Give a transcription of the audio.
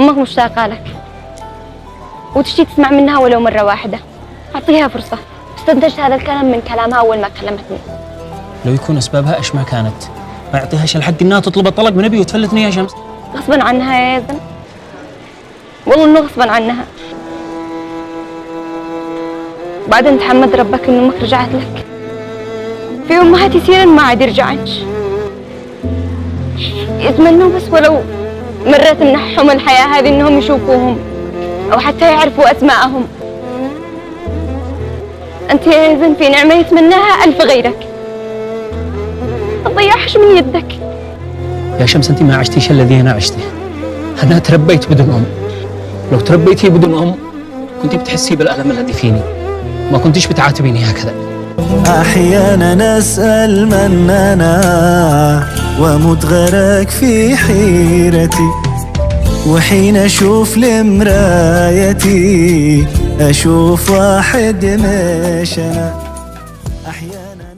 أمك مشتاقة لك وتشتي تسمع منها ولو مرة واحدة. أعطيها فرصة. استنتجت هذا الكلام من كلامها أول ما كلمتني. لو يكون أسبابها إيش ما كانت ما يعطيهاش الحق إنها تطلب الطلاق من أبي وتفلتني يا شمس. غصبا عنها يا يزن، والله إنه غصبا عنها. بعدين تحمد ربك إن أمك رجعت لك. في أمهات يصيرن ما عاد يرجعنش، يتمنوا بس ولو مرة تمنحهم الحياة هذه إنهم يشوفوهم أو حتى يعرفوا أسماءهم. أنت يا يزن في نعمة يتمناها ألف غيرك، ما تضيعش من يدك. يا شمس أنت ما عشتيش الذي أنا عشته. أنا تربيت بدون أم. لو تربيتي بدون أم كنت بتحسي بالألم الذي فيني، ما كنتيش بتعاتبيني هكذا. أحيانا أسأل من أنا وأموت غيرك في حيرتي، وحين أشوف لمرايتي أشوف واحد مش أنا. أحيانا